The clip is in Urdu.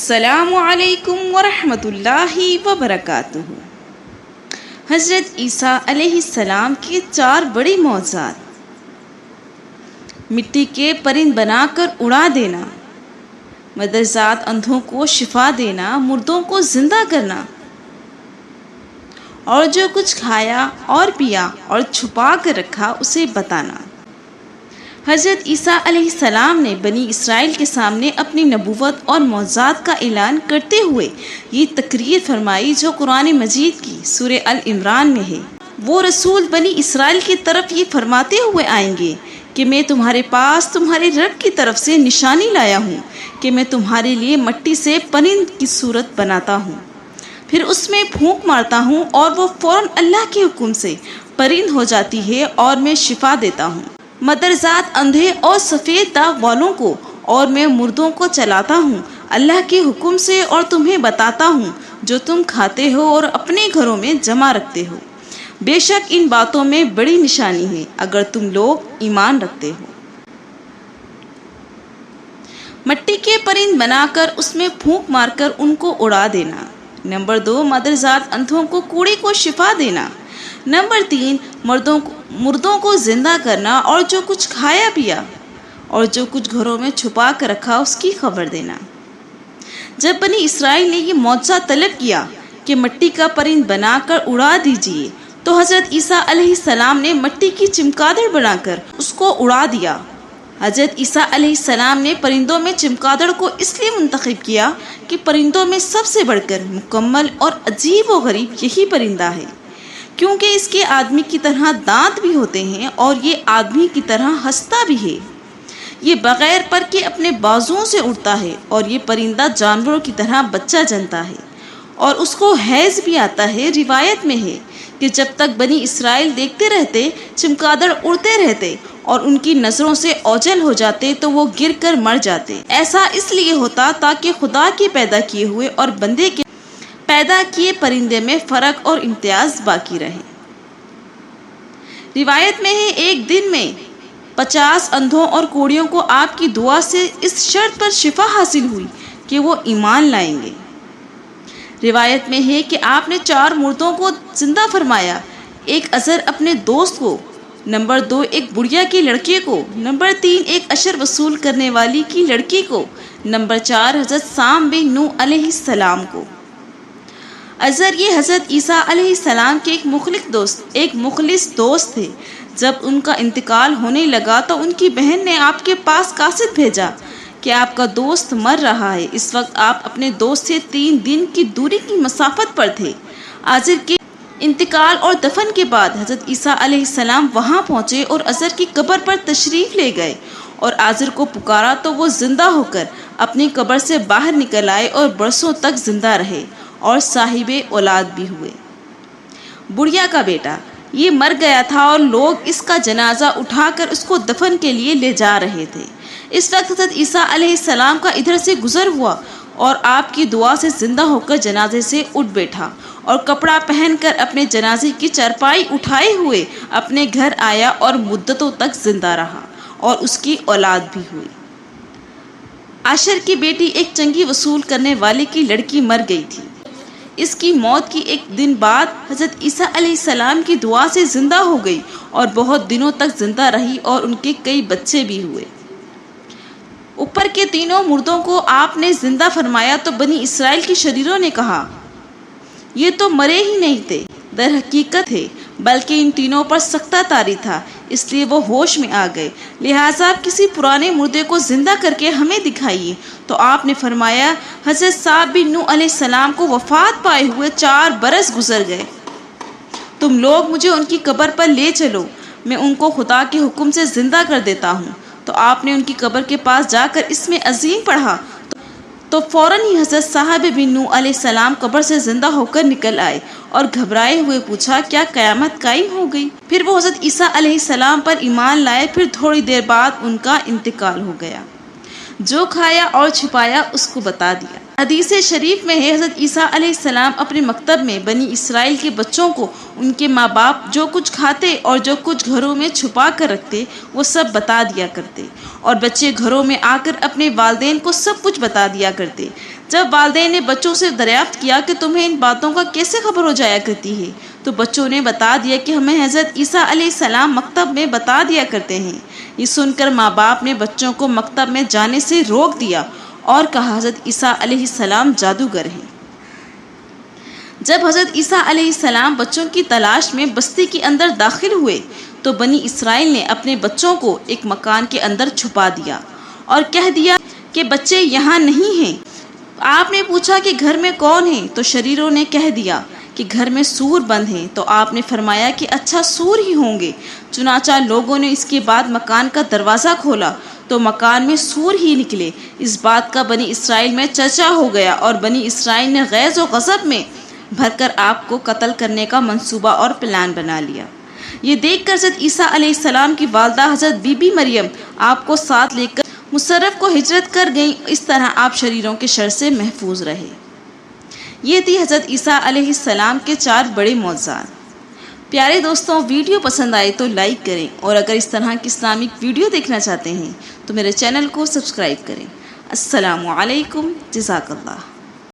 السلام علیکم ورحمۃ اللہ وبرکاتہ۔ حضرت عیسیٰ علیہ السلام کے 4 بڑے معجزات: مٹی کے پرند بنا کر اڑا دینا، مدرزاد اندھوں کو شفا دینا، مردوں کو زندہ کرنا، اور جو کچھ کھایا اور پیا اور چھپا کر رکھا اسے بتانا۔ حضرت عیسیٰ علیہ السلام نے بنی اسرائیل کے سامنے اپنی نبوت اور معجزات کا اعلان کرتے ہوئے یہ تقریر فرمائی جو قرآن مجید کی سورہ ال-عمران میں ہے۔ وہ رسول بنی اسرائیل کی طرف یہ فرماتے ہوئے آئیں گے کہ میں تمہارے پاس تمہارے رب کی طرف سے نشانی لایا ہوں کہ میں تمہارے لیے مٹی سے پرند کی صورت بناتا ہوں، پھر اس میں پھونک مارتا ہوں اور وہ فوراً اللہ کے حکم سے پرند ہو جاتی ہے اور میں شفا دیتا ہوں۔ مدرزاد اندھے اور سفید داغ والوں کو اور میں مردوں کو چلاتا ہوں اللہ کے حکم سے، اور تمہیں بتاتا ہوں جو تم کھاتے ہو اور اپنے گھروں میں جمع رکھتے ہو۔ بے شک ان باتوں میں بڑی نشانی ہے اگر تم لوگ ایمان رکھتے ہو۔ مٹی کے پرند بنا کر اس میں پھونک مار کر ان کو اڑا دینا۔ نمبر 2، مدرزاد اندھوں کو کوڑے کو شفا دینا۔ نمبر 3، مردوں کو زندہ کرنا، اور جو کچھ کھایا پیا اور جو کچھ گھروں میں چھپا کر رکھا اس کی خبر دینا۔ جب بنی اسرائیل نے یہ معجزہ طلب کیا کہ مٹی کا پرند بنا کر اڑا دیجیے، تو حضرت عیسیٰ علیہ السلام نے مٹی کی چمگادڑ بنا کر اس کو اڑا دیا۔ حضرت عیسیٰ علیہ السلام نے پرندوں میں چمگادڑ کو اس لیے منتخب کیا کہ پرندوں میں سب سے بڑھ کر مکمل اور عجیب و غریب یہی پرندہ ہے، کیونکہ اس کے آدمی کی طرح دانت بھی ہوتے ہیں اور یہ آدمی کی طرح ہنستا بھی ہے۔ یہ بغیر پر کے اپنے بازوؤں سے اڑتا ہے، اور یہ پرندہ جانوروں کی طرح بچہ جنتا ہے اور اس کو حیض بھی آتا ہے۔ روایت میں ہے کہ جب تک بنی اسرائیل دیکھتے رہتے چمگادڑ اڑتے رہتے اور ان کی نظروں سے اوجھل ہو جاتے تو وہ گر کر مر جاتے۔ ایسا اس لیے ہوتا تاکہ خدا کے پیدا کیے ہوئے اور بندے کے پیدا کیے پرندے میں فرق اور امتیاز باقی رہے۔ روایت میں ہے ایک دن میں 50 اندھوں اور کوڑیوں کو آپ کی دعا سے اس شرط پر شفا حاصل ہوئی کہ وہ ایمان لائیں گے۔ روایت میں ہے کہ آپ نے 4 مردوں کو زندہ فرمایا، ایک ازر اپنے دوست کو، نمبر 2 ایک بڑھیا کے لڑکے کو، نمبر 3 ایک عشر وصول کرنے والی کی لڑکی کو، نمبر 4 حضرت سام بن نوح علیہ السلام کو۔ ازر یہ حضرت عیسیٰ علیہ السلام کے ایک مخلص دوست تھے۔ جب ان کا انتقال ہونے لگا تو ان کی بہن نے آپ کے پاس قاصد بھیجا کہ آپ کا دوست مر رہا ہے۔ اس وقت آپ اپنے دوست سے 3 دن کی دوری کی مسافت پر تھے۔ ازر کے انتقال اور دفن کے بعد حضرت عیسیٰ علیہ السلام وہاں پہنچے اور ازر کی قبر پر تشریف لے گئے اور ازر کو پکارا تو وہ زندہ ہو کر اپنی قبر سے باہر نکل آئے اور برسوں تک زندہ رہے اور صاحب اولاد بھی ہوئے۔ بڑھیا کا بیٹا یہ مر گیا تھا اور لوگ اس کا جنازہ اٹھا کر اس کو دفن کے لیے لے جا رہے تھے۔ اس وقت حضرت عیسیٰ علیہ السلام کا ادھر سے گزر ہوا اور آپ کی دعا سے زندہ ہو کر جنازے سے اٹھ بیٹھا اور کپڑا پہن کر اپنے جنازے کی چارپائی اٹھائے ہوئے اپنے گھر آیا اور مدتوں تک زندہ رہا اور اس کی اولاد بھی ہوئی۔ عاشر کی بیٹی ایک چنگی وصول کرنے والے کی لڑکی مر گئی تھی۔ اس کی موت کی ایک دن بعد حضرت عیسیٰ علیہ السلام کی دعا سے زندہ ہو گئی اور بہت دنوں تک زندہ رہی اور ان کے کئی بچے بھی ہوئے۔ اوپر کے تینوں مردوں کو آپ نے زندہ فرمایا تو بنی اسرائیل کی شریروں نے کہا یہ تو مرے ہی نہیں تھے، در حقیقت تھے، بلکہ ان تینوں پر سختہ طاری تھا، اس لیے وہ ہوش میں آ گئے، لہٰذا آپ کسی پرانے مردے کو زندہ کر کے ہمیں دکھائیے۔ تو آپ نے فرمایا حضرت سام بن نوح علیہ السلام کو وفات پائے ہوئے 4 برس گزر گئے، تم لوگ مجھے ان کی قبر پر لے چلو، میں ان کو خدا کے حکم سے زندہ کر دیتا ہوں۔ تو آپ نے ان کی قبر کے پاس جا کر اس میں عظیم پڑھا تو فوراً ہی حضرت صاحب بن نوح علیہ السلام قبر سے زندہ ہو کر نکل آئے اور گھبرائے ہوئے پوچھا کیا قیامت قائم ہو گئی؟ پھر وہ حضرت عیسیٰ علیہ السلام پر ایمان لائے۔ پھر تھوڑی دیر بعد ان کا انتقال ہو گیا۔ جو کھایا اور چھپایا اس کو بتا دیا۔ حدیث شریف میں ہے حضرت عیسیٰ علیہ السلام اپنے مکتب میں بنی اسرائیل کے بچوں کو ان کے ماں باپ جو کچھ کھاتے اور جو کچھ گھروں میں چھپا کر رکھتے وہ سب بتا دیا کرتے، اور بچے گھروں میں آ کر اپنے والدین کو سب کچھ بتا دیا کرتے۔ جب والدین نے بچوں سے دریافت کیا کہ تمہیں ان باتوں کا کیسے خبر ہو جایا کرتی ہے، تو بچوں نے بتا دیا کہ ہمیں حضرت عیسیٰ علیہ السلام مکتب میں بتا دیا کرتے ہیں۔ یہ سن کر ماں باپ نے بچوں کو مکتب میں جانے سے روک دیا اور کہا حضرت عیسیٰ علیہ السلام جادوگر ہیں۔ جب حضرت عیسیٰ علیہ السلام بچوں کی تلاش میں بستی کے اندر داخل ہوئے تو بنی اسرائیل نے اپنے بچوں کو ایک مکان کے اندر چھپا دیا اور کہہ دیا کہ بچے یہاں نہیں ہیں۔ آپ نے پوچھا کہ گھر میں کون ہیں، تو شریروں نے کہہ دیا کہ گھر میں سور بند ہیں۔ تو آپ نے فرمایا کہ اچھا سور ہی ہوں گے۔ چنانچہ لوگوں نے اس کے بعد مکان کا دروازہ کھولا تو مکان میں سور ہی نکلے۔ اس بات کا بنی اسرائیل میں چرچا ہو گیا اور بنی اسرائیل نے غیظ و غضب میں بھر کر آپ کو قتل کرنے کا منصوبہ اور پلان بنا لیا۔ یہ دیکھ کر حضرت عیسیٰ علیہ السلام کی والدہ حضرت بی بی مریم آپ کو ساتھ لے کر مصرف کو ہجرت کر گئیں۔ اس طرح آپ شریروں کے شر سے محفوظ رہے۔ یہ تھی حضرت عیسیٰ علیہ السلام کے 4 بڑے معجزات۔ پیارے دوستوں، ویڈیو پسند آئے تو لائک کریں، اور اگر اس طرح کی اسلامک ویڈیو دیکھنا چاہتے ہیں تو میرے چینل کو سبسکرائب کریں۔ السلام علیکم، جزاک اللہ۔